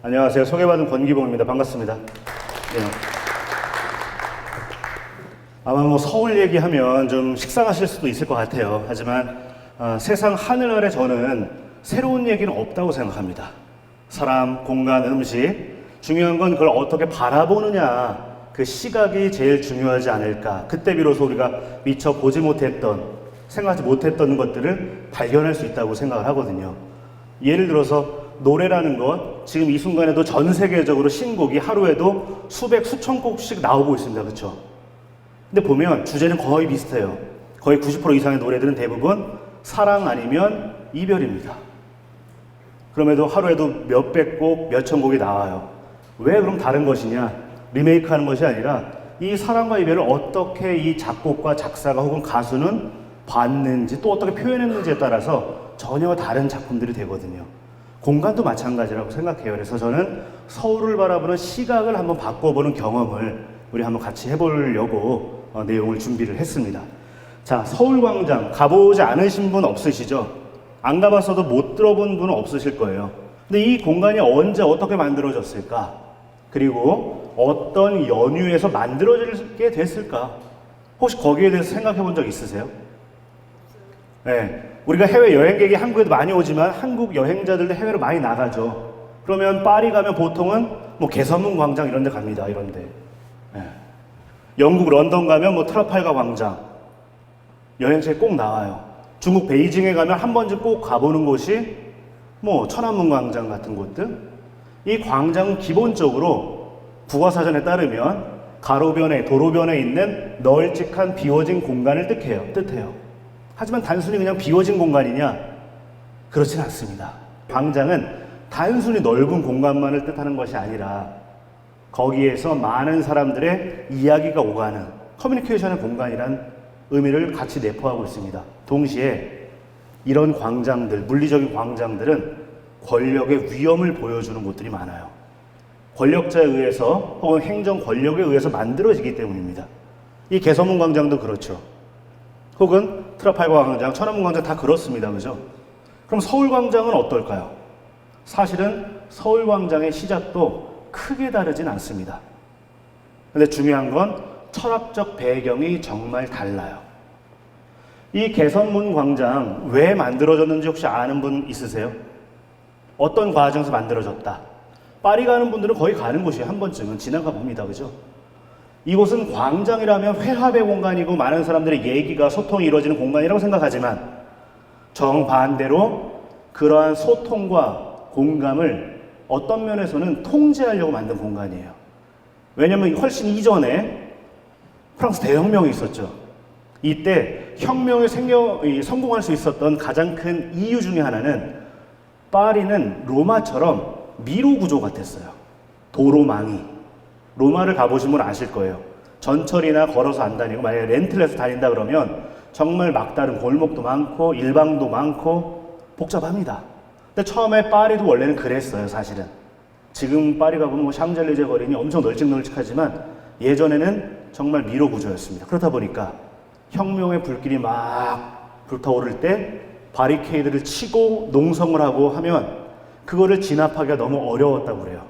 안녕하세요. 소개받은 권기봉입니다. 반갑습니다. 네. 아마 뭐 서울 얘기하면 좀 식상하실 수도 있을 것 같아요. 하지만 세상 하늘 아래 저는 새로운 얘기는 없다고 생각합니다. 사람, 공간, 음식, 중요한 건 그걸 어떻게 바라보느냐, 그 시각이 제일 중요하지 않을까. 그때 비로소 우리가 미처 보지 못했던, 생각하지 못했던 것들을 발견할 수 있다고 생각을 하거든요. 예를 들어서 노래라는 것, 지금 이 순간에도 전 세계적으로 신곡이 하루에도 수백, 수천 곡씩 나오고 있습니다. 그렇죠? 근데 보면 주제는 거의 비슷해요. 거의 90% 이상의 노래들은 대부분 사랑 아니면 이별입니다. 그럼에도 하루에도 몇백 곡, 몇천 곡이 나와요. 왜 그럼 다른 것이냐? 리메이크하는 것이 아니라 이 사랑과 이별을 어떻게 이 작곡과 작사가 혹은 가수는 봤는지 또 어떻게 표현했는지에 따라서 전혀 다른 작품들이 되거든요. 공간도 마찬가지라고 생각해요. 그래서 저는 서울을 바라보는 시각을 한번 바꿔보는 경험을 우리 한번 같이 해보려고 내용을 준비를 했습니다. 자, 서울광장 가보지 않으신 분 없으시죠? 안 가봤어도 못 들어본 분은 없으실 거예요. 근데 이 공간이 언제 어떻게 만들어졌을까? 그리고 어떤 연유에서 만들어지게 됐을까? 혹시 거기에 대해서 생각해 본 적 있으세요? 네. 우리가 해외 여행객이 한국에도 많이 오지만 한국 여행자들도 해외로 많이 나가죠. 그러면 파리 가면 보통은 뭐 개선문 광장 이런 데 갑니다. 이런 데. 네. 영국 런던 가면 뭐 트라팔가 광장. 여행지에 꼭 나와요. 중국 베이징에 가면 한 번쯤 꼭 가보는 곳이 뭐 천안문 광장 같은 곳들. 이 광장은 기본적으로 국어사전에 따르면 가로변에, 도로변에 있는 널찍한 비워진 공간을 뜻해요. 하지만 단순히 그냥 비워진 공간이냐? 그렇진 않습니다. 광장은 단순히 넓은 공간만을 뜻하는 것이 아니라 거기에서 많은 사람들의 이야기가 오가는 커뮤니케이션의 공간이란 의미를 같이 내포하고 있습니다. 동시에 이런 광장들, 물리적인 광장들은 권력의 위엄을 보여주는 곳들이 많아요. 권력자에 의해서 혹은 행정 권력에 의해서 만들어지기 때문입니다. 이 개선문 광장도 그렇죠. 혹은 트라팔가 광장, 천안문 광장 다 그렇습니다. 그죠? 그럼 서울광장은 어떨까요? 사실은 서울광장의 시작도 크게 다르진 않습니다. 근데 중요한 건 철학적 배경이 정말 달라요. 이 개선문 광장 왜 만들어졌는지 혹시 아는 분 있으세요? 어떤 과정에서 만들어졌다? 파리 가는 분들은 거의 가는 곳이에요. 한 번쯤은 지나가 봅니다. 그죠? 이곳은 광장이라면 회합의 공간이고 많은 사람들의 얘기가 소통이 이루어지는 공간이라고 생각하지만 정반대로 그러한 소통과 공감을 어떤 면에서는 통제하려고 만든 공간이에요. 왜냐하면 훨씬 이전에 프랑스 대혁명이 있었죠. 이때 혁명이 성공할 수 있었던 가장 큰 이유 중에 하나는 파리는 로마처럼 미로 구조 같았어요. 도로망이. 로마를 가보신 분 아실 거예요. 전철이나 걸어서 안 다니고 만약에 렌트를 해서 다닌다 그러면 정말 막다른 골목도 많고 일방도 많고 복잡합니다. 근데 처음에 파리도 원래는 그랬어요. 사실은. 지금 파리 가보면 뭐 샹젤리제 거리니 엄청 널찍널찍하지만 예전에는 정말 미로 구조였습니다. 그렇다 보니까 혁명의 불길이 막 불타오를 때 바리케이드를 치고 농성을 하고 하면 그거를 진압하기가 너무 어려웠다고 그래요.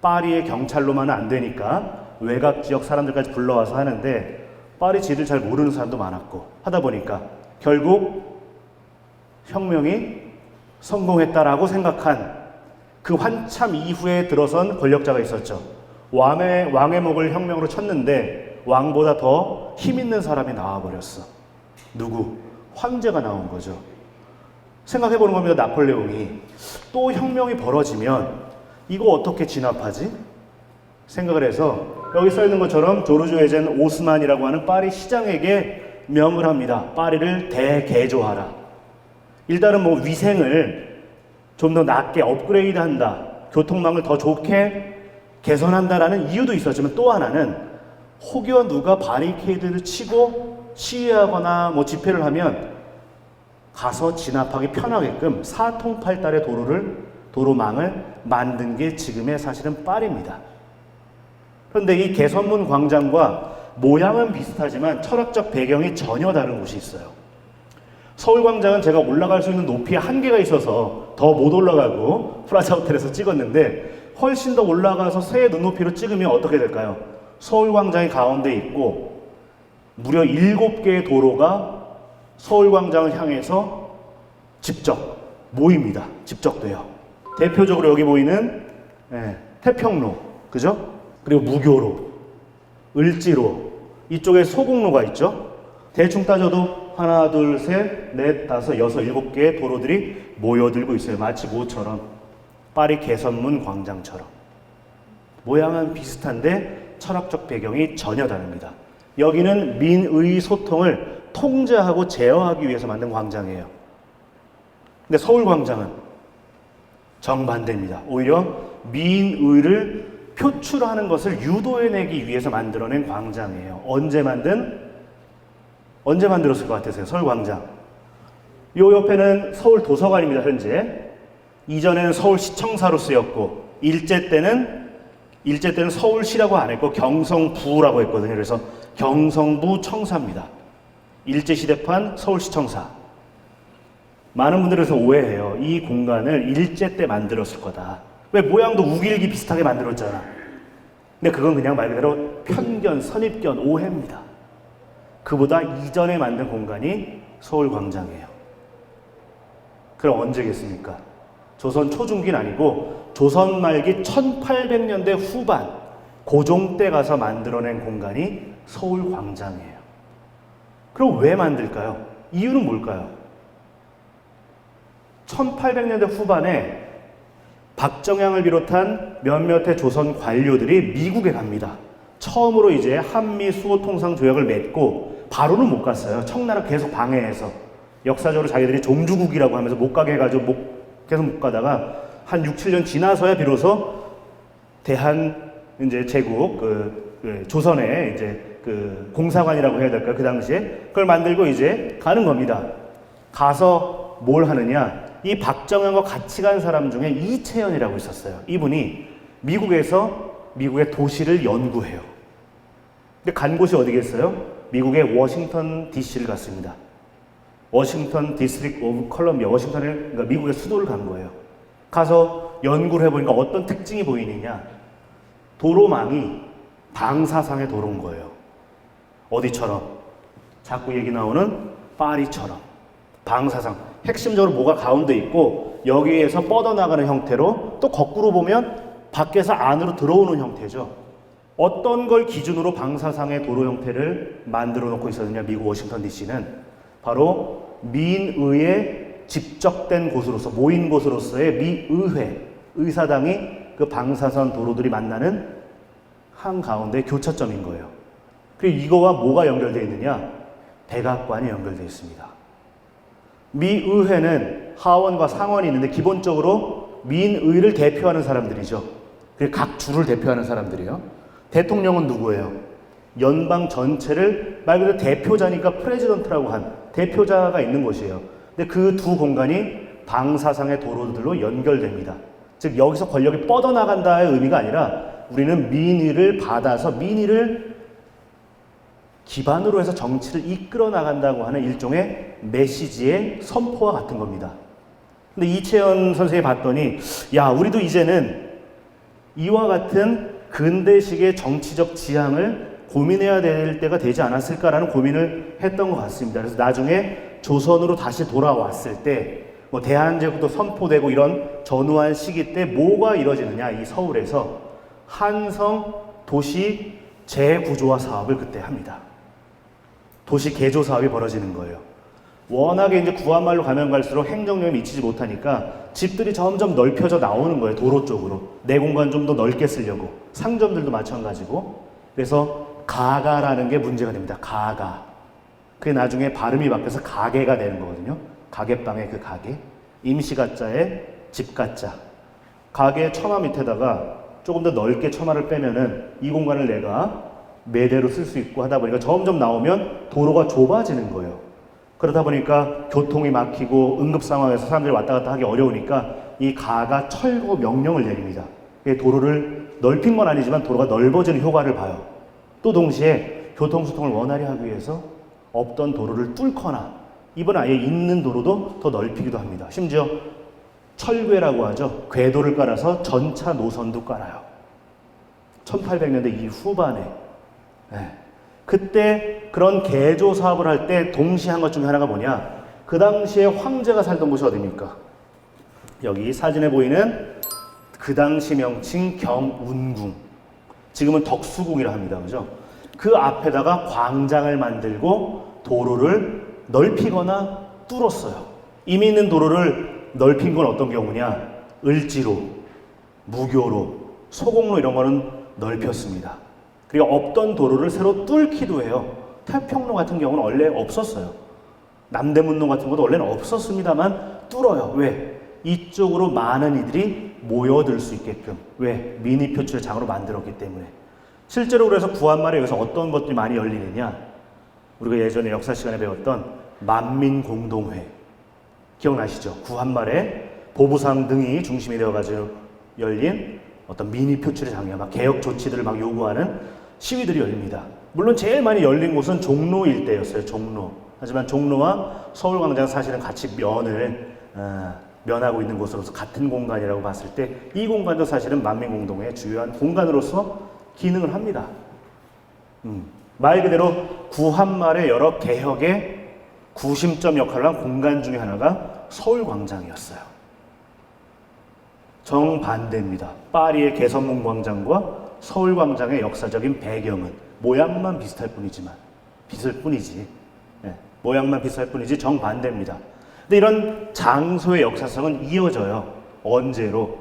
파리의 경찰로만은 안 되니까 외곽 지역 사람들까지 불러와서 하는데 파리 지리를 잘 모르는 사람도 많았고 하다 보니까 결국 혁명이 성공했다라고 생각한 그 한참 이후에 들어선 권력자가 있었죠. 왕의 목을 혁명으로 쳤는데 왕보다 더 힘 있는 사람이 나와버렸어. 누구? 황제가 나온 거죠. 생각해보는 겁니다. 나폴레옹이. 또 혁명이 벌어지면 이거 어떻게 진압하지? 생각을 해서 여기 써 있는 것처럼 조르주 에젠 오스만이라고 하는 파리 시장에게 명을 합니다. 파리를 대개조하라. 일단은 뭐 위생을 좀 더 낫게 업그레이드한다. 교통망을 더 좋게 개선한다라는 이유도 있었지만 또 하나는 혹여 누가 바리케이드를 치고 시위하거나 뭐 집회를 하면 가서 진압하기 편하게끔 사통팔달의 도로망을 만든 게 지금의 사실은 파리입니다. 그런데 이 개선문 광장과 모양은 비슷하지만 철학적 배경이 전혀 다른 곳이 있어요. 서울광장은 제가 올라갈 수 있는 높이에 한계가 있어서 더 못 올라가고 프라자 호텔에서 찍었는데 훨씬 더 올라가서 새 눈높이로 찍으면 어떻게 될까요? 서울광장이 가운데 있고 무려 7개의 도로가 서울광장을 향해서 직접 모입니다. 직접돼요. 대표적으로 여기 보이는 태평로, 그죠? 그리고 무교로, 을지로, 이쪽에 소곡로가 있죠? 대충 따져도 하나, 둘, 셋, 넷, 다섯, 여섯, 7개의 도로들이 모여들고 있어요. 마치 뭐처럼? 파리 개선문 광장처럼. 모양은 비슷한데 철학적 배경이 전혀 다릅니다. 여기는 민의 소통을 통제하고 제어하기 위해서 만든 광장이에요. 근데 서울광장은 정반대입니다. 오히려 민의를 표출하는 것을 유도해내기 위해서 만들어낸 광장이에요. 언제 만들었을 것 같으세요? 서울광장. 요 옆에는 서울 도서관입니다. 현재. 이전에는 서울시청사로 쓰였고 일제 때는 서울시라고 안 했고 경성부라고 했거든요. 그래서 경성부 청사입니다. 일제시대판 서울시청사. 많은 분들이 그래서 오해해요. 이 공간을 일제 때 만들었을 거다. 왜 모양도 우길기 비슷하게 만들었잖아. 근데 그건 그냥 말 그대로 편견, 선입견, 오해입니다. 그보다 이전에 만든 공간이 서울광장이에요. 그럼 언제겠습니까? 조선 초중기는 아니고 조선 말기 1800년대 후반 고종 때 가서 만들어낸 공간이 서울광장이에요. 그럼 왜 만들까요? 이유는 뭘까요? 1800년대 후반에 박정향을 비롯한 몇몇의 조선 관료들이 미국에 갑니다. 처음으로 이제 한미 수호 통상 조약을 맺고 바로는 못 갔어요. 청나라 계속 방해해서 역사적으로 자기들이 종주국이라고 하면서 못 가게 해가지고 계속 못 가다가 한 6, 7년 지나서야 비로소 대한 이제 제국 조선의 이제 공사관이라고 해야 될까요? 그 당시에 그걸 만들고 이제 가는 겁니다. 가서 뭘 하느냐? 이 박정현과 같이 간 사람 중에 이채연이라고 있었어요. 이분이 미국의 도시를 연구해요. 근데 간 곳이 어디겠어요? 미국의 워싱턴 DC를 갔습니다. 워싱턴 디스트릭트 오브 컬럼비아, 그러니까 미국의 수도를 간 거예요. 가서 연구를 해보니까 어떤 특징이 보이느냐? 도로망이 방사상의 도로인 거예요. 어디처럼? 자꾸 얘기 나오는 파리처럼. 방사상. 핵심적으로 뭐가 가운데 있고 여기에서 뻗어나가는 형태로 또 거꾸로 보면 밖에서 안으로 들어오는 형태죠. 어떤 걸 기준으로 방사상의 도로 형태를 만들어 놓고 있었느냐, 미국 워싱턴 DC는 바로 민의에 집적된 곳으로서, 모인 곳으로서의 미의회, 의사당이 그 방사선 도로들이 만나는 한가운데 교차점인 거예요. 그리고 이거와 뭐가 연결되어 있느냐? 백악관이 연결되어 있습니다. 미의회는 하원과 상원이 있는데 기본적으로 민의를 대표하는 사람들이죠. 각 주를 대표하는 사람들이요. 대통령은 누구예요? 연방 전체를 말 그대로 대표자니까 프레지던트라고 한 대표자가 있는 곳이에요. 근데 그 두 공간이 방사상의 도로들로 연결됩니다. 즉 여기서 권력이 뻗어나간다의 의미가 아니라 우리는 민의를 받아서 민의를 기반으로 해서 정치를 이끌어 나간다고 하는 일종의 메시지의 선포와 같은 겁니다. 근데 이채연 선생님이 봤더니 야, 우리도 이제는 이와 같은 근대식의 정치적 지향을 고민해야 될 때가 되지 않았을까라는 고민을 했던 것 같습니다. 그래서 나중에 조선으로 다시 돌아왔을 때 뭐 대한제국도 선포되고 이런 전후한 시기 때 뭐가 이뤄지느냐, 이 서울에서 한성 도시 재구조화 사업을 그때 합니다. 도시 개조 사업이 벌어지는 거예요. 워낙에 이제 구한말로 가면 갈수록 행정력이 미치지 못하니까 집들이 점점 넓혀져 나오는 거예요. 도로 쪽으로. 내 공간 좀 더 넓게 쓰려고. 상점들도 마찬가지고. 그래서 가가라는 게 문제가 됩니다. 가가. 그게 나중에 발음이 바뀌어서 가게가 되는 거거든요. 가게방의 그 가게. 임시가자에 집가자. 가게 처마 밑에다가 조금 더 넓게 처마를 빼면은 이 공간을 내가 매대로 쓸 수 있고 하다 보니까 점점 나오면 도로가 좁아지는 거예요. 그러다 보니까 교통이 막히고 응급 상황에서 사람들이 왔다 갔다 하기 어려우니까 이 가가 철거 명령을 내립니다. 도로를 넓힌 건 아니지만 도로가 넓어지는 효과를 봐요. 또 동시에 교통수통을 원활히 하기 위해서 없던 도로를 뚫거나 이번 아예 있는 도로도 더 넓히기도 합니다. 심지어 철궤라고 하죠. 궤도를 깔아서 전차 노선도 깔아요. 1800년대 이후반에. 네. 그때 그런 개조 사업을 할 때 동시에 한 것 중에 하나가 뭐냐? 그 당시에 황제가 살던 곳이 어디입니까? 여기 사진에 보이는 그 당시 명칭 경운궁. 지금은 덕수궁이라 합니다. 그죠? 그 앞에다가 광장을 만들고 도로를 넓히거나 뚫었어요. 이미 있는 도로를 넓힌 건 어떤 경우냐? 을지로, 무교로, 소공로 이런 거는 넓혔습니다. 그리고 없던 도로를 새로 뚫기도 해요. 태평로 같은 경우는 원래 없었어요. 남대문로 같은 것도 원래는 없었습니다만 뚫어요. 왜? 이쪽으로 많은 이들이 모여들 수 있게끔. 왜? 미니 표출의 장으로 만들었기 때문에. 실제로 그래서 구한말에 여기서 어떤 것들이 많이 열리느냐? 우리가 예전에 역사 시간에 배웠던 만민공동회. 기억나시죠? 구한말에 보부상 등이 중심이 되어가지고 열린 어떤 미니 표출의 장이야. 막 개혁 조치들을 막 요구하는 시위들이 열립니다. 물론 제일 많이 열린 곳은 종로 일대였어요. 종로. 하지만 종로와 서울광장 사실은 같이 면하고 있는 곳으로서 같은 공간이라고 봤을 때 이 공간도 사실은 만민공동회의 주요한 공간으로서 기능을 합니다. 말 그대로 구한말의 여러 개혁의 구심점 역할을 한 공간 중에 하나가 서울광장이었어요. 정반대입니다. 파리의 개선문 광장과 서울광장의 역사적인 배경은 모양만 비슷할 뿐이지 모양만 비슷할 뿐이지 정반대입니다. 근데 이런 장소의 역사성은 이어져요. 언제로?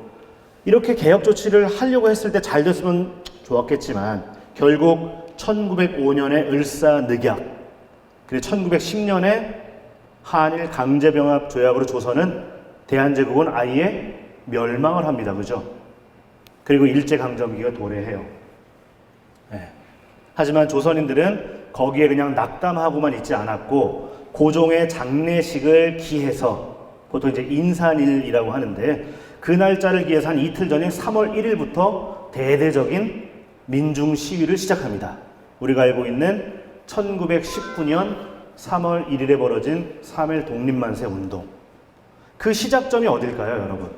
이렇게 개혁 조치를 하려고 했을 때 잘 됐으면 좋았겠지만 결국 1905년에 을사늑약, 그리고 1910년에 한일 강제병합 조약으로 조선은 대한제국은 아예 멸망을 합니다. 그죠? 그리고 일제강점기가 도래해요. 네. 하지만 조선인들은 거기에 그냥 낙담하고만 있지 않았고 고종의 장례식을 기해서 보통 이제 인산일이라고 하는데 그 날짜를 기해서 한 이틀 전인 3월 1일부터 대대적인 민중 시위를 시작합니다. 우리가 알고 있는 1919년 3월 1일에 벌어진 3.1 독립만세 운동. 그 시작점이 어딜까요, 여러분?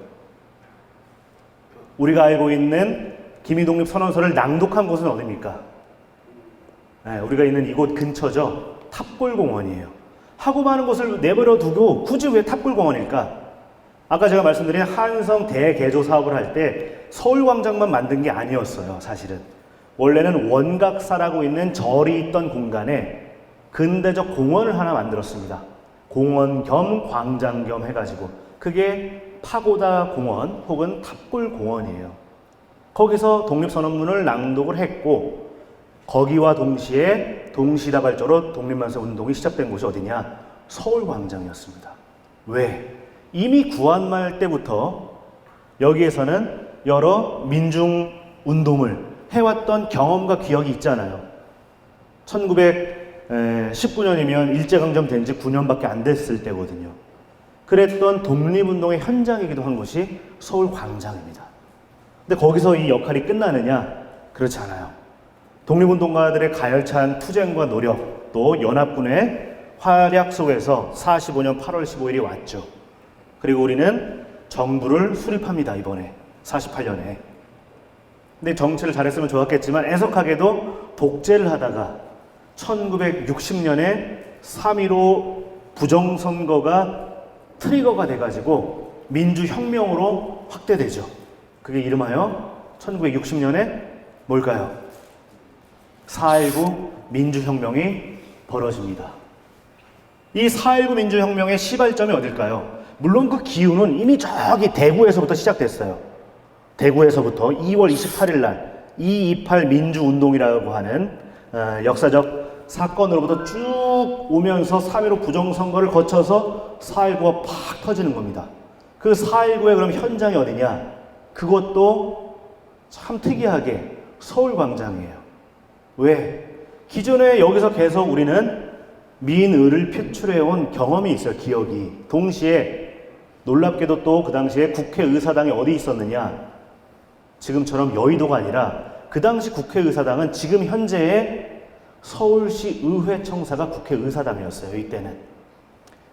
우리가 알고 있는 김희독립 선언서를 낭독한 곳은 어디입니까? 네, 우리가 있는 이곳 근처죠. 탑골공원이에요. 하고 많은 곳을 내버려 두고 굳이 왜 탑골공원일까? 아까 제가 말씀드린 한성 대개조 사업을 할 때 서울광장만 만든 게 아니었어요, 사실은. 원래는 원각사라고 있는 절이 있던 공간에 근대적 공원을 하나 만들었습니다. 공원 겸 광장 겸 해가지고 그게 파고다 공원 혹은 탑골 공원이에요. 거기서 독립선언문을 낭독을 했고 거기와 동시에 동시다발적으로 독립만세 운동이 시작된 곳이 어디냐? 서울광장이었습니다. 왜? 이미 구한말 때부터 여기에서는 여러 민중운동을 해왔던 경험과 기억이 있잖아요. 1919년이면 일제강점 된 지 9년밖에 안 됐을 때거든요. 그랬던 독립운동의 현장이기도 한 곳이 서울광장입니다. 근데 거기서 이 역할이 끝나느냐? 그렇지 않아요. 독립운동가들의 가열찬 투쟁과 노력, 또 연합군의 활약 속에서 45년 8월 15일이 왔죠. 그리고 우리는 정부를 수립합니다, 이번에. 48년에. 근데 정치를 잘했으면 좋았겠지만 애석하게도 독재를 하다가 1960년에 3.15 부정선거가 트리거가 돼가지고 민주혁명으로 확대되죠. 그게 이름하여 1960년에 뭘까요? 4.19 민주혁명이 벌어집니다. 이 4.19 민주혁명의 시발점이 어딜까요? 물론 그 기운은 이미 저기 대구에서부터 시작됐어요. 대구에서부터 2월 28일 날 228 민주운동이라고 하는 역사적 사건으로부터 쭉 오면서 3.15 부정선거를 거쳐서 4.19가 팍 터지는 겁니다. 그 4.19의 그럼 현장이 어디냐? 그것도 참 특이하게 서울광장이에요. 왜? 기존에 여기서 계속 우리는 민의를 표출해온 경험이 있어요. 기억이. 동시에 놀랍게도 또 그 당시에 국회의사당이 어디 있었느냐? 지금처럼 여의도가 아니라 그 당시 국회의사당은 지금 현재의 서울시 의회청사가 국회의사당이었어요. 이때는.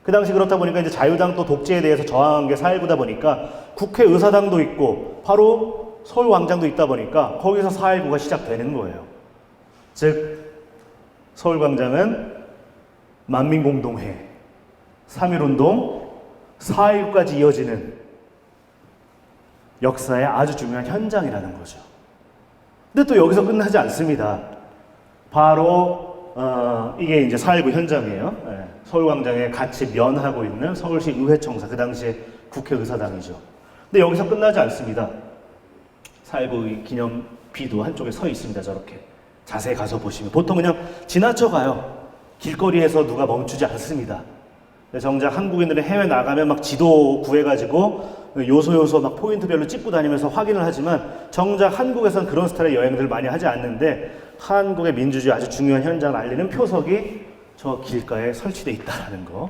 그 당시 그렇다 보니까 이제 자유당 또 독재에 대해서 저항한 게 4.19다 보니까 국회의사당도 있고 바로 서울광장도 있다 보니까 거기서 4.19가 시작되는 거예요. 즉 서울광장은 만민공동회, 3.1운동, 4.19까지 이어지는 역사의 아주 중요한 현장이라는 거죠. 근데 또 여기서 끝나지 않습니다. 바로 이게 이제 4.19 현장이에요. 서울광장에 같이 면하고 있는 서울시 의회청사, 그 당시에 국회의사당이죠. 근데 여기서 끝나지 않습니다. 4.19 기념비도 한쪽에 서 있습니다. 저렇게 자세히 가서 보시면 보통 그냥 지나쳐 가요. 길거리에서 누가 멈추지 않습니다. 정작 한국인들은 해외 나가면 막 지도 구해가지고 요소 막 포인트별로 찍고 다니면서 확인을 하지만 정작 한국에서는 그런 스타일의 여행들을 많이 하지 않는데 한국의 민주주의 아주 중요한 현장을 알리는 표석이 저 길가에 설치되어 있다는 거.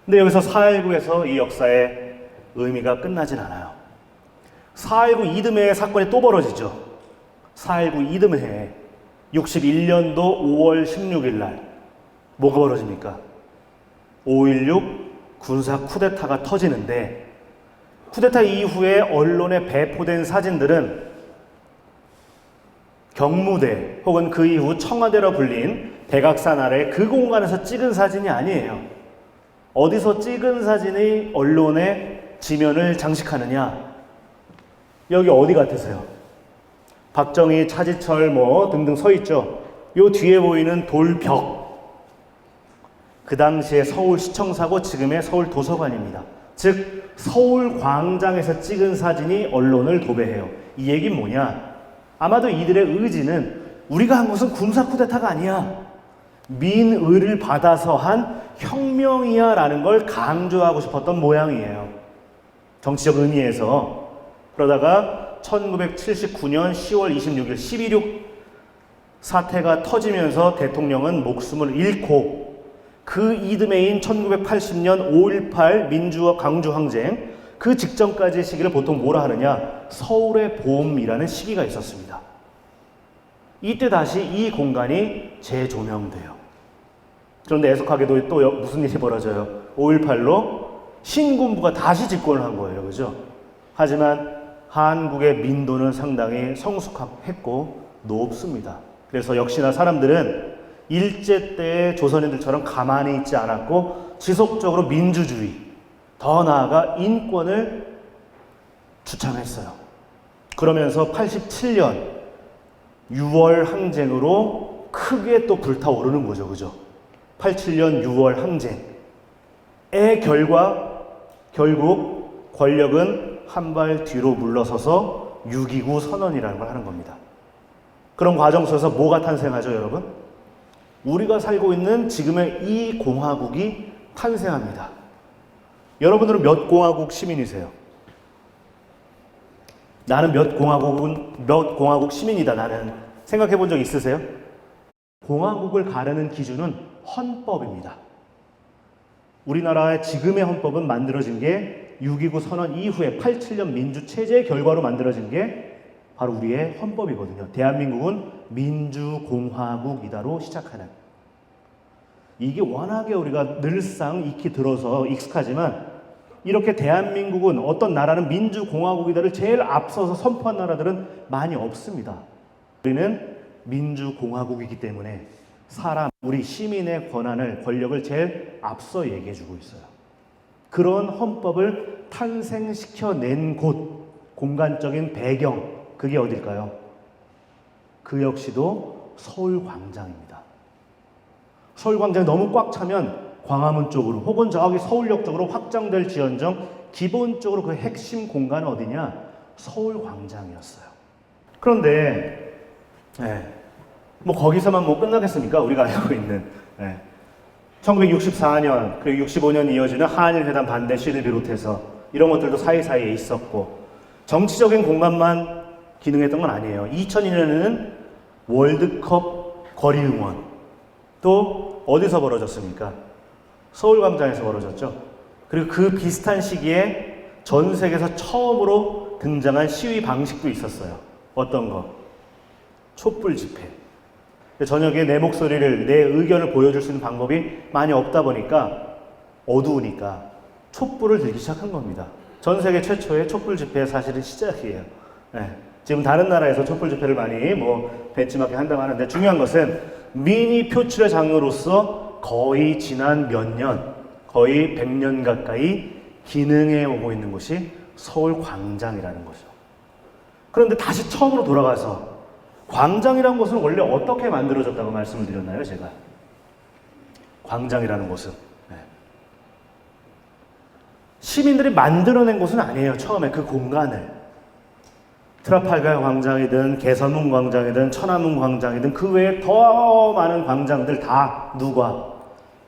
근데 여기서 4.19에서 이 역사의 의미가 끝나진 않아요. 4.19 이듬해에 사건이 또 벌어지죠. 4.19 이듬해에 61년도 5월 16일 날 뭐가 벌어집니까? 5.16 군사 쿠데타가 터지는데 쿠데타 이후에 언론에 배포된 사진들은 경무대 혹은 그 이후 청와대로 불린 백악산 아래 그 공간에서 찍은 사진이 아니에요. 어디서 찍은 사진이 언론의 지면을 장식하느냐? 여기 어디 같으세요? 박정희, 차지철 뭐 등등 서 있죠. 요 뒤에 보이는 돌벽. 그 당시에 서울시청사고 지금의 서울도서관입니다. 즉 서울광장에서 찍은 사진이 언론을 도배해요. 이 얘기는 뭐냐? 아마도 이들의 의지는 우리가 한 것은 군사 쿠데타가 아니야. 민의를 받아서 한 혁명이야 라는 걸 강조하고 싶었던 모양이에요. 정치적 의미에서. 그러다가 1979년 10월 26일 12.6 사태가 터지면서 대통령은 목숨을 잃고 그 이듬해인 1980년 5.18 민주화 강주항쟁 그 직전까지의 시기를 보통 뭐라 하느냐? 서울의 봄이라는 시기가 있었습니다. 이때 다시 이 공간이 재조명돼요. 그런데 애석하게도 또 무슨 일이 벌어져요? 5.18로 신군부가 다시 집권을 한 거예요. 그죠? 하지만 한국의 민도는 상당히 성숙했고 높습니다. 그래서 역시나 사람들은 일제 때의 조선인들처럼 가만히 있지 않았고 지속적으로 민주주의, 더 나아가 인권을 주창했어요. 그러면서 87년 6월 항쟁으로 크게 또 불타오르는 거죠. 그죠? 87년 6월 항쟁의 결과 결국 권력은 한 발 뒤로 물러서서 6.29 선언이라는 걸 하는 겁니다. 그런 과정 속에서 뭐가 탄생하죠, 여러분? 우리가 살고 있는 지금의 이 공화국이 탄생합니다. 여러분들은 몇 공화국 시민이세요? 나는 몇 공화국 시민이다. 나는 생각해 본 적 있으세요? 공화국을 가르는 기준은 헌법입니다. 우리나라의 지금의 헌법은 만들어진 게 6.29 선언 이후에 87년 민주체제의 결과로 만들어진 게 바로 우리의 헌법이거든요. 대한민국은 민주공화국이다로 시작하는. 이게 워낙에 우리가 늘상 익히 들어서 익숙하지만 이렇게 대한민국은 어떤 나라는 민주공화국이다를 제일 앞서서 선포한 나라들은 많이 없습니다. 우리는 민주공화국이기 때문에 우리 시민의 권력을 제일 앞서 얘기해주고 있어요. 그런 헌법을 탄생시켜낸 곳, 공간적인 배경, 그게 어딜까요? 그 역시도 서울광장입니다. 서울광장이 너무 꽉 차면 광화문 쪽으로 혹은 저기 서울역 쪽으로 확장될 지언정 기본적으로 그 핵심 공간은 어디냐? 서울광장이었어요. 그런데 뭐 거기서만 뭐 끝나겠습니까? 우리가 알고 있는 1964년 그리고 65년 이어지는 한일회담 반대 시위를 비롯해서 이런 것들도 사이사이에 있었고 정치적인 공간만 기능했던 건 아니에요. 2002년에는 월드컵 거리 응원 또 어디서 벌어졌습니까? 서울광장에서 벌어졌죠. 그리고 그 비슷한 시기에 전 세계에서 처음으로 등장한 시위 방식도 있었어요. 어떤 거? 촛불 집회. 저녁에 내 목소리를, 내 의견을 보여줄 수 있는 방법이 많이 없다 보니까 어두우니까 촛불을 들기 시작한 겁니다. 전 세계 최초의 촛불 집회의 사실은 시작이에요. 네. 지금 다른 나라에서 촛불 집회를 많이 벤치마킹 한다고 하는데 중요한 것은 미니 표출의 장로로서 거의 지난 몇 년, 거의 100년 가까이 기능해 오고 있는 곳이 서울 광장이라는 거죠. 그런데 다시 처음으로 돌아가서 광장이라는 곳은 원래 어떻게 만들어졌다고 말씀을 드렸나요, 제가? 광장이라는 곳은 시민들이 만들어낸 곳은 아니에요. 처음에 그 공간을. 트라팔가 광장이든 개선문 광장이든 천안문 광장이든 그 외에 더 많은 광장들 다 누가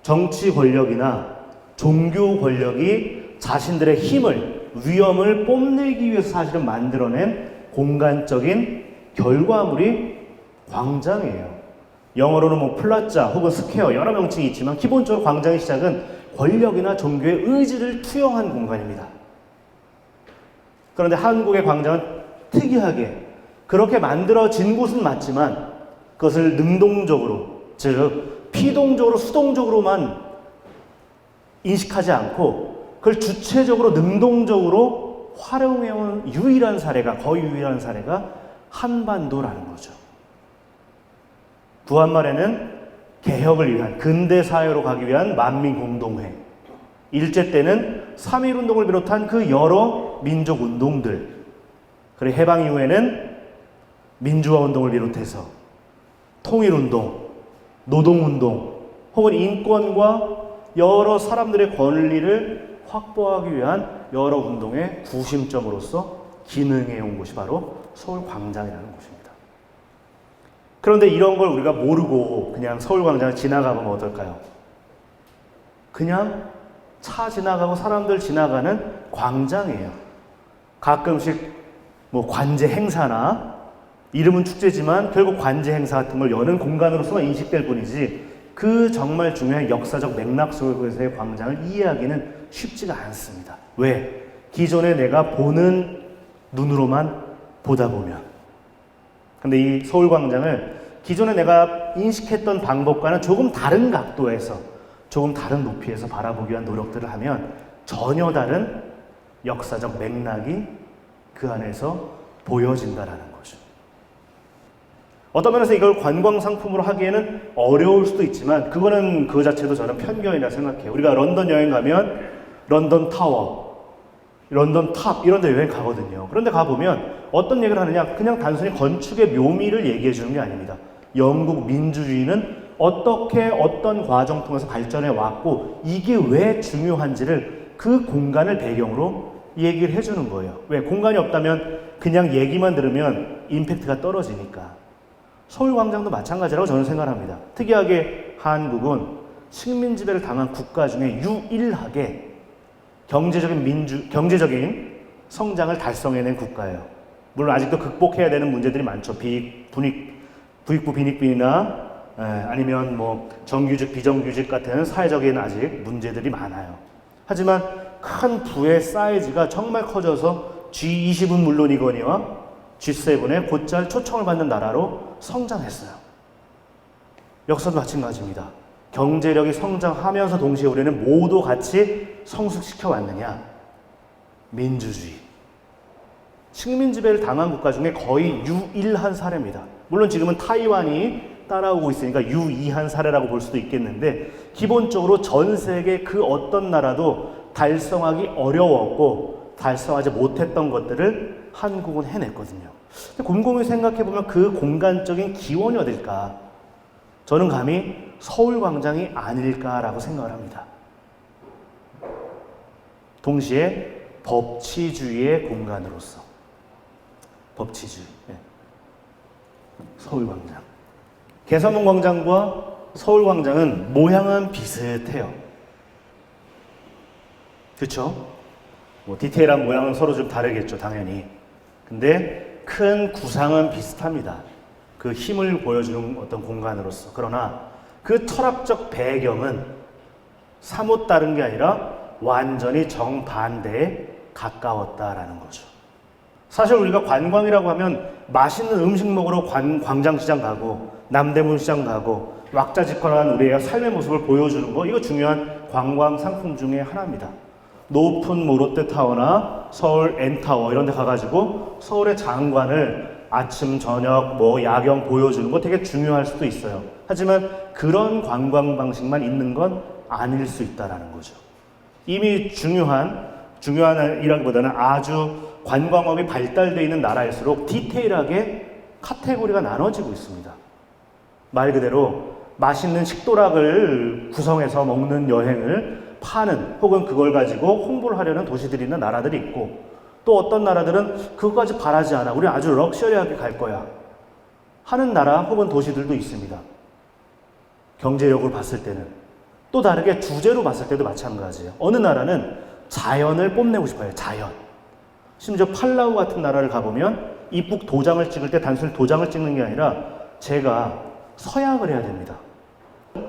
정치 권력이나 종교 권력이 자신들의 힘을, 위엄을 뽐내기 위해서 사실은 만들어낸 공간적인 결과물이 광장이에요. 영어로는 플라자 혹은 스퀘어 여러 명칭이 있지만 기본적으로 광장의 시작은 권력이나 종교의 의지를 투영한 공간입니다. 그런데 한국의 광장은 특이하게 그렇게 만들어진 곳은 맞지만 그것을 능동적으로, 즉 피동적으로 수동적으로만 인식하지 않고 그걸 주체적으로 능동적으로 활용해온 유일한 사례가, 거의 유일한 사례가 한반도라는 거죠. 구한말에는 개혁을 위한, 근대 사회로 가기 위한 만민공동회, 일제 때는 3.1운동을 비롯한 그 여러 민족운동들, 그리고 해방 이후에는 민주화운동을 비롯해서 통일운동, 노동운동, 혹은 인권과 여러 사람들의 권리를 확보하기 위한 여러 운동의 구심점으로서 기능해온 곳이 바로 서울광장이라는 곳입니다. 그런데 이런 걸 우리가 모르고 그냥 서울광장을 지나가보면 어떨까요? 그냥 차 지나가고 사람들 지나가는 광장이에요. 가끔씩 관제 행사나 이름은 축제지만 결국 관제 행사 같은 걸 여는 공간으로서만 인식될 뿐이지 그 정말 중요한 역사적 맥락 속에서의 광장을 이해하기는 쉽지가 않습니다. 왜? 기존에 내가 보는 눈으로만 보다 보면. 근데 이 서울광장을 기존에 내가 인식했던 방법과는 조금 다른 각도에서, 조금 다른 높이에서 바라보기 위한 노력들을 하면 전혀 다른 역사적 맥락이 그 안에서 보여진다라는 거죠. 어떤 면에서 이걸 관광상품으로 하기에는 어려울 수도 있지만 그거는 그 자체도 저는 편견이라 생각해요. 우리가 런던 여행 가면 런던 타워, 런던 탑 이런 데 여행 가거든요. 그런데 가보면 어떤 얘기를 하느냐, 그냥 단순히 건축의 묘미를 얘기해 주는 게 아닙니다. 영국 민주주의는 어떻게 어떤 과정 통해서 발전해 왔고 이게 왜 중요한지를 그 공간을 배경으로 얘기를 해주는 거예요. 왜? 공간이 없다면 그냥 얘기만 들으면 임팩트가 떨어지니까. 서울광장도 마찬가지라고 저는 생각합니다. 특이하게 한국은 식민 지배를 당한 국가 중에 유일하게 경제적인 성장을 달성해낸 국가예요. 물론 아직도 극복해야 되는 문제들이 많죠. 부익부 빈익빈이나 아니면 정규직, 비정규직 같은 사회적인 아직 문제들이 많아요. 하지만 큰 부의 사이즈가 정말 커져서 G20은 물론이거니와 G7에 곧잘 초청을 받는 나라로 성장했어요. 역사도 마찬가지입니다. 경제력이 성장하면서 동시에 우리는 모두 같이 성숙시켜 왔느냐? 민주주의. 식민 지배를 당한 국가 중에 거의 유일한 사례입니다. 물론 지금은 타이완이 따라오고 있으니까 유의한 사례라고 볼 수도 있겠는데 기본적으로 전 세계 그 어떤 나라도 달성하기 어려웠고 달성하지 못했던 것들을 한국은 해냈거든요. 곰곰이 생각해보면 그 공간적인 기원이 어딜까? 저는 감히 서울광장이 아닐까라고 생각을 합니다. 동시에 법치주의의 공간으로서 법치주의. 서울광장. 개선문 광장과 서울광장은 모양은 비슷해요. 그렇죠? 디테일한 모양은 서로 좀 다르겠죠, 당연히. 근데 큰 구상은 비슷합니다. 그 힘을 보여주는 어떤 공간으로서. 그러나 그 철학적 배경은 사뭇 다른 게 아니라 완전히 정반대에 가까웠다라는 거죠. 사실 우리가 관광이라고 하면 맛있는 음식 먹으러 광장시장 가고 남대문 시장 가고 왁자지껄한 우리의 삶의 모습을 보여주는 거, 이거 중요한 관광 상품 중에 하나입니다. 높은 롯데타워나 서울 N타워 이런 데 가가지고 서울의 장관을 아침 저녁 야경 보여주는 거 되게 중요할 수도 있어요. 하지만 그런 관광 방식만 있는 건 아닐 수 있다라는 거죠. 이미 중요한이라기보다는 아주 관광업이 발달되어 있는 나라일수록 디테일하게 카테고리가 나눠지고 있습니다. 말 그대로 맛있는 식도락을 구성해서 먹는 여행을 파는, 혹은 그걸 가지고 홍보를 하려는 도시들이 있는 나라들이 있고, 또 어떤 나라들은 그것까지 바라지 않아, 우리 아주 럭셔리하게 갈 거야 하는 나라 혹은 도시들도 있습니다. 경제력을 봤을 때는. 또 다르게 주제로 봤을 때도 마찬가지예요. 어느 나라는 자연을 뽐내고 싶어요. 자연. 심지어 팔라우 같은 나라를 가보면 입국 도장을 찍을 때 단순히 도장을 찍는 게 아니라 제가 서약을 해야 됩니다.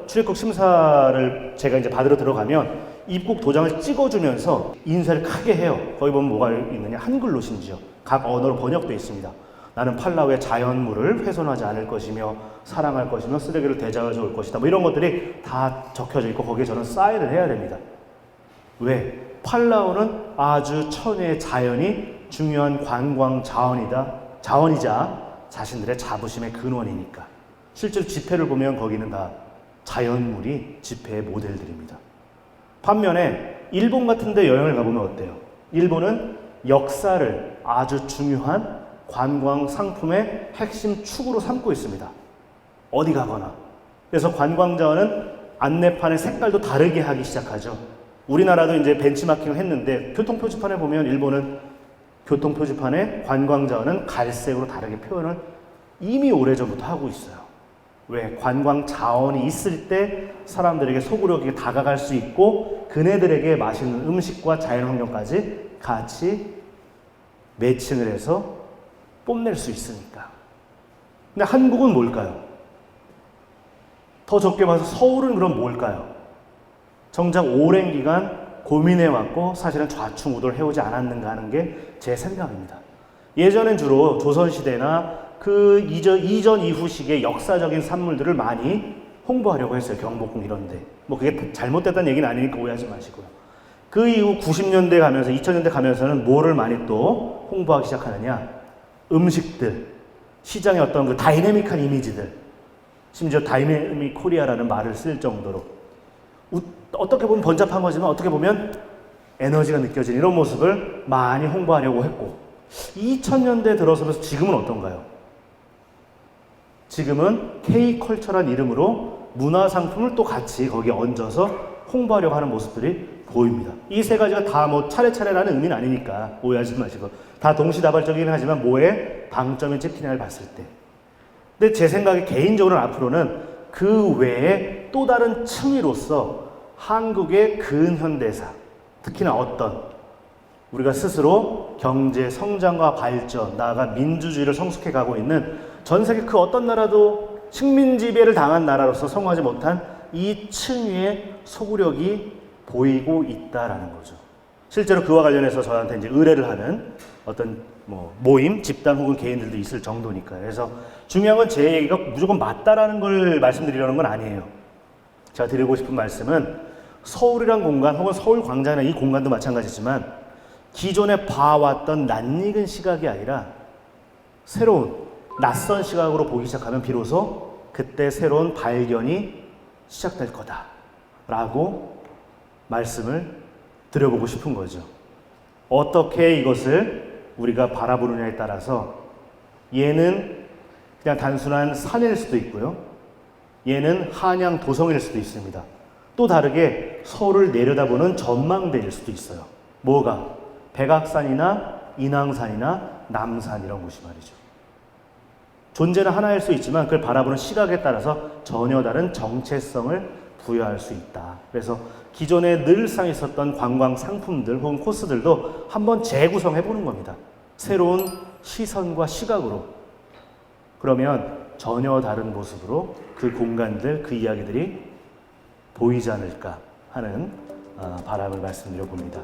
출입국 심사를 제가 이제 받으러 들어가면 입국 도장을 찍어주면서 인사를 크게 해요. 거기 보면 뭐가 있느냐, 한글로 심지어 각 언어로 번역되어 있습니다. 나는 팔라우의 자연물을 훼손하지 않을 것이며 사랑할 것이며 쓰레기를 대자하지 올 것이다. 이런 것들이 다 적혀져 있고 거기에 저는 사인을 해야 됩니다. 왜? 팔라우는 아주 천혜의 자연이 중요한 관광 자원이자 자신들의 자부심의 근원이니까. 실제로 지폐를 보면 거기는 다 자연물이 지폐의 모델들입니다. 반면에 일본 같은 데 여행을 가보면 어때요? 일본은 역사를 아주 중요한 관광 상품의 핵심 축으로 삼고 있습니다. 어디 가거나. 그래서 관광 자원은 안내판의 색깔도 다르게 하기 시작하죠. 우리나라도 이제 벤치마킹을 했는데 교통표지판에 보면 일본은 교통표지판에 관광 자원은 갈색으로 다르게 표현을 이미 오래전부터 하고 있어요. 왜? 관광 자원이 있을 때 사람들에게 소구력이 다가갈 수 있고 그네들에게 맛있는 음식과 자연환경까지 같이 매칭을 해서 뽐낼 수 있으니까. 근데 한국은 뭘까요? 더 적게 봐서 서울은 그럼 뭘까요? 정작 오랜 기간 고민해왔고 사실은 좌충우돌 해오지 않았는가 하는 게 제 생각입니다. 예전엔 주로 조선시대나 그 이전 이후식의 역사적인 산물들을 많이 홍보하려고 했어요. 경복궁 이런데. 그게 잘못됐다는 얘기는 아니니까 오해하지 마시고요. 그 이후 90년대 가면서 2000년대 가면서는 뭐를 많이 또 홍보하기 시작하느냐. 음식들, 시장의 어떤 그 다이내믹한 이미지들, 심지어 다이내믹 코리아라는 말을 쓸 정도로 어떻게 보면 번잡한 거지만 어떻게 보면 에너지가 느껴지는 이런 모습을 많이 홍보하려고 했고 2000년대 들어서면서 지금은 어떤가요? 지금은 K컬처란 이름으로 문화상품을 또 같이 거기에 얹어서 홍보하려고 하는 모습들이 보입니다. 이 세 가지가 다 차례차례라는 의미는 아니니까 오해하지 마시고 다 동시다발적이긴 하지만 뭐에 방점이 찍히냐를 봤을 때. 근데 제 생각에 개인적으로는 앞으로는 그 외에 또 다른 층위로서 한국의 근현대사, 특히나 어떤 우리가 스스로 경제 성장과 발전, 나아가 민주주의를 성숙해 가고 있는 전 세계 그 어떤 나라도 식민 지배를 당한 나라로서 성공하지 못한 이 층위의 소구력이 보이고 있다라는 거죠. 실제로 그와 관련해서 저한테 이제 의뢰를 하는 어떤 모임, 집단 혹은 개인들도 있을 정도니까요. 그래서 중요한 건 제 얘기가 무조건 맞다라는 걸 말씀드리려는 건 아니에요. 제가 드리고 싶은 말씀은 서울이란 공간 혹은 서울광장이나 이 공간도 마찬가지지만 기존에 봐왔던 낯익은 시각이 아니라 새로운 낯선 시각으로 보기 시작하면 비로소 그때 새로운 발견이 시작될 거다라고 말씀을 드려보고 싶은 거죠. 어떻게 이것을 우리가 바라보느냐에 따라서 얘는 그냥 단순한 산일 수도 있고요. 얘는 한양 도성일 수도 있습니다. 또 다르게 서울을 내려다보는 전망대일 수도 있어요. 뭐가? 백악산이나 인왕산이나 남산 이런 곳이 말이죠. 존재는 하나일 수 있지만 그걸 바라보는 시각에 따라서 전혀 다른 정체성을 부여할 수 있다. 그래서 기존에 늘상 있었던 관광 상품들 혹은 코스들도 한번 재구성해 보는 겁니다. 새로운 시선과 시각으로. 그러면 전혀 다른 모습으로 그 공간들, 그 이야기들이 보이지 않을까 하는 바람을 말씀드려 봅니다.